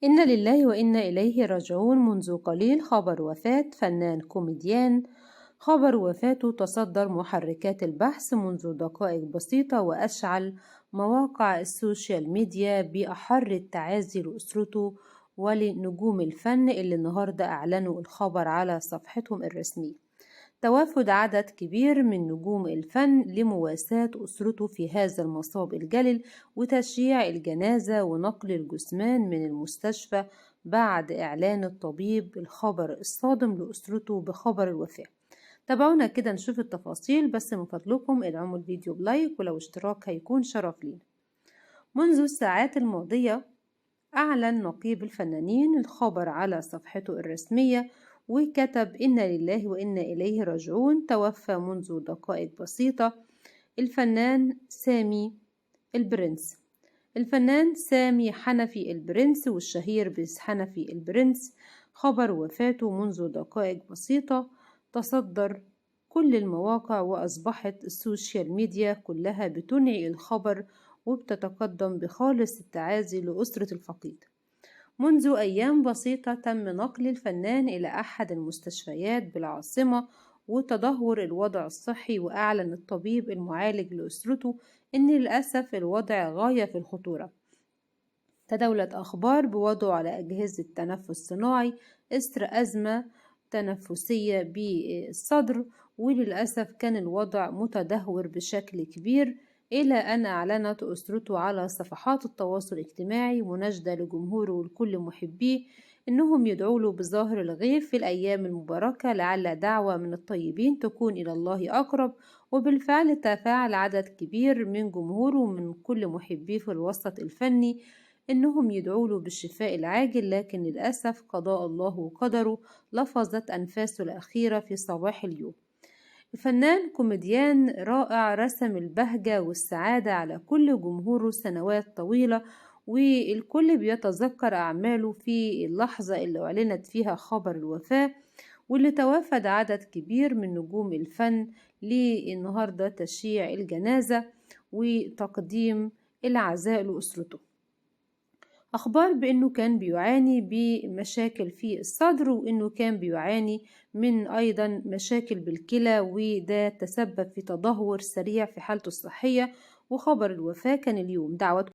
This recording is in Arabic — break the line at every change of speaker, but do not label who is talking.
إنا لله وإنا إليه راجعون. منذ قليل خبر وفاة فنان كوميديان. خبر وفاته تصدر محركات البحث منذ دقائق بسيطة وأشعل مواقع السوشيال ميديا بأحر التعازي لأسرته ولنجوم الفن اللي النهاردة أعلنوا الخبر على صفحتهم الرسمية. توافد عدد كبير من نجوم الفن لمواساة أسرته في هذا المصاب الجلل وتشييع الجنازة ونقل الجثمان من المستشفى بعد إعلان الطبيب الخبر الصادم لأسرته بخبر الوفاة. تابعونا كده نشوف التفاصيل، بس من فضلكم ادعموا الفيديو بلايك، ولو اشتراك هيكون شرف لينا. منذ الساعات الماضية أعلن نقيب الفنانين الخبر على صفحته الرسمية وكتب: إنا لله وإنا إليه راجعون. توفى منذ دقائق بسيطة الفنان سامي البرنس. الفنان سامي حنفي البرنس والشهير بحنفي البرنس. خبر وفاته منذ دقائق بسيطة تصدر كل المواقع، وأصبحت السوشيال ميديا كلها بتنعي الخبر وبتتقدم بخالص التعازي لأسرة الفقيد. منذ أيام بسيطة تم نقل الفنان إلى أحد المستشفيات بالعاصمة وتدهور الوضع الصحي، وأعلن الطبيب المعالج لأسرته إن للأسف الوضع غاية في الخطورة. تداولت أخبار بوضعه على أجهزة تنفس صناعي إثر أزمة تنفسية بالصدر، وللأسف كان الوضع متدهور بشكل كبير، إلى أن أعلنت أسرته على صفحات التواصل الاجتماعي مناشدة لجمهوره ولكل محبيه إنهم يدعوا له بظاهر الغيب في الأيام المباركة، لعل دعوة من الطيبين تكون إلى الله أقرب. وبالفعل تفاعل عدد كبير من جمهوره ومن كل محبيه في الوسط الفني إنهم يدعوا له بالشفاء العاجل، لكن للأسف قضاء الله وقدره لفظت أنفاسه الأخيرة في صباح اليوم. الفنان كوميديان رائع رسم البهجة والسعادة على كل جمهوره سنوات طويلة، والكل بيتذكر أعماله في اللحظة اللي أعلنت فيها خبر الوفاة، واللي توافد عدد كبير من نجوم الفن للنهاردة تشييع الجنازة وتقديم العزاء لأسرته. أخبار بأنه كان بيعاني بمشاكل في الصدر، وأنه كان بيعاني من أيضا مشاكل بالكلى، وده تسبب في تدهور سريع في حالته الصحية. وخبر الوفاة كان اليوم. دعوة